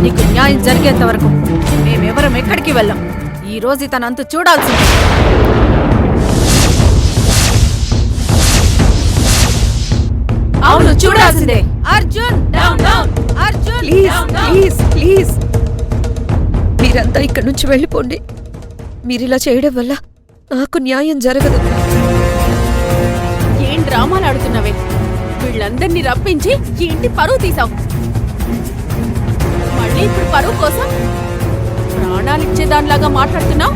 నీకు న్యాయం జరిగేంత వరకు మేమెవరం ఎక్కడికి వెళ్ళం. ఈ రోజు ఇతనంతు చూడాల్సింది. అవును, చూడాల్సిందే. Arjun down down. Arjun please please please మీరంతా ఇక్కడి నుంచి వెళ్ళిపోండి. మీరిలా చేయడం వల్ల నాకు న్యాయం జరగదు. ఏం డ్రామాలు ఆడుతున్నావే? వీళ్ళందర్నీ రప్పించి ఈ ఇంటి పరువు తీసావు. మళ్ళీ ఇప్పుడు పరువు కోసం ప్రాణాలిచ్చే దానిలాగా మాట్లాడుతున్నావు.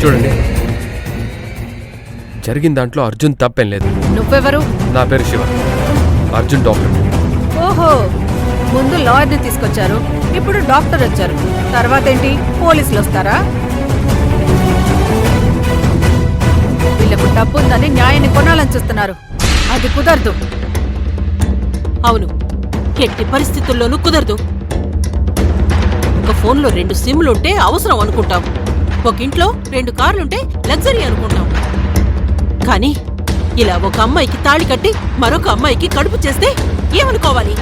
చూడండి, జరిగిన దాంట్లో అర్జున్ తప్పేం లేదు. నువ్వెవరు? నా పేరు శివ, అర్జున్ డాక్టర్. ఓహో, ముందు లాయర్ని తీసుకొచ్చారు, ఇప్పుడు డాక్టర్ వచ్చారు, తర్వాత ఏంటి పోలీసులు వస్తారా? వీళ్ళకు డబ్బు ఉందని న్యాయాన్ని కొనాలని చూస్తున్నారు. అది కుదరదు. అవును, ఎట్టి పరిస్థితుల్లోనూ కుదరదు. ఒక ఫోన్లో 2 సిమ్లుంటే అవసరం అనుకుంటాం. ఒక ఇంట్లో 2 కార్లుంటే లగ్జరీ అనుకుంటాం. కానీ ఇలా ఒక అమ్మాయికి తాళి కట్టి మరొక అమ్మాయికి కడుపు చేస్తే ఏమనుకోవాలి?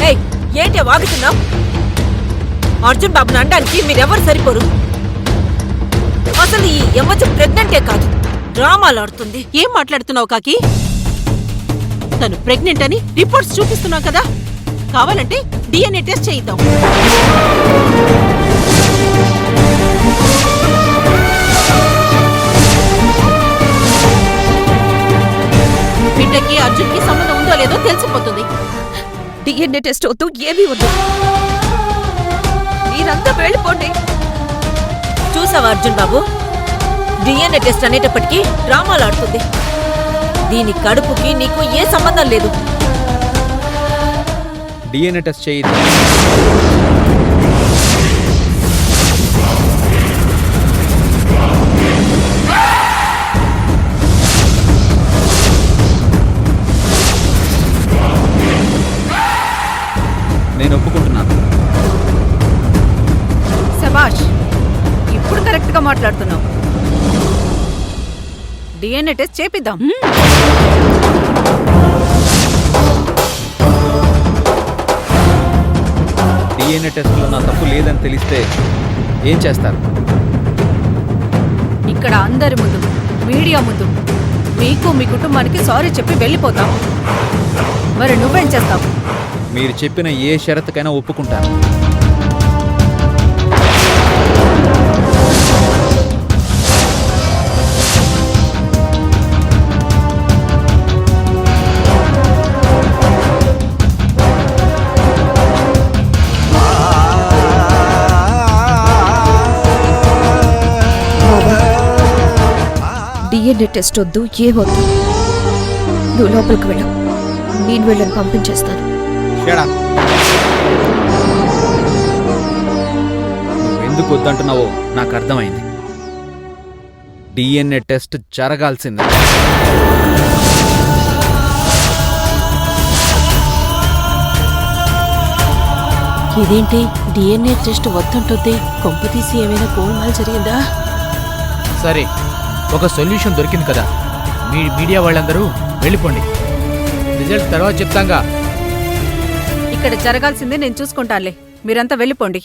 ఏయ్, ఏంటి వాగుతున్నావు? అర్జున్ బాబుని అనడానికి మీరెవరు సరిపోరు. అసలు ఈ యమజ ప్రెగ్నెంటే కాదు, డ్రామాలు ఆడుతుంది. ఏం మాట్లాడుతున్నావు కాకి? తను ప్రెగ్నెంట్ అని రిపోర్ట్స్ చూపిస్తున్నాం కదా. కావాలంటే DNA టెస్ట్ చేయిద్దాం. బిడ్డకి అర్జున్కి సంబంధం ఉందో లేదో తెలిసిపోతుంది. DNA టెస్ట్ వద్దు, ఏమీ వద్దు. మీరంతా వెళ్ళిపోండి. చూసావా అర్జున్ బాబు, DNA టెస్ట్ అనేటప్పటికీ డ్రామాలు ఆడుతుంది. దీని కడుపుకి నీకు ఏ సంబంధం లేదు. DNA టెస్ట్ చేయింది. నేను ఒప్పుకుంటున్నాను. శభాష్, ఇప్పుడు కరెక్ట్ గా మాట్లాడుతున్నావు. DNA టెస్ట్ చేపిద్దాం. DNA టెస్ట్లో నా తప్పు లేదని తెలిస్తే ఏం చేస్తారు? ఇక్కడ అందరి ముందు, మీడియా ముందు మీకు మీ కుటుంబానికి సారీ చెప్పి వెళ్ళిపోతాం. మరి నువ్వేం చేస్తావు? మీరు చెప్పిన ఏ షరతుకైనా ఒప్పుకుంటాను. DNA టెస్ట్ వద్దు, ఏమొద్దు. నువ్వు లోపలికి వెళ్ళు, నేను వీళ్ళని పంపించేస్తాను. నువ్వు ఎందుకు వద్దంటున్నావో నాకు అర్థమైంది. DNA టెస్ట్ జరగాల్సిందే. ఇదేంటి DNA టెస్ట్ వద్దంటుంది? కొంపతీసి ఏమైనా గోల్మాల్ జరిగిందా? సరే, ఒక సొల్యూషన్ దొరికింది కదా. మీడియా వాళ్ళందరూ వెళ్ళిపోండి, రిజల్ట్ తర్వాత చెప్తాంగా. ఇక్కడ జరగాల్సిందే నేను చూసుకుంటానులే, మీరంతా వెళ్ళిపోండి.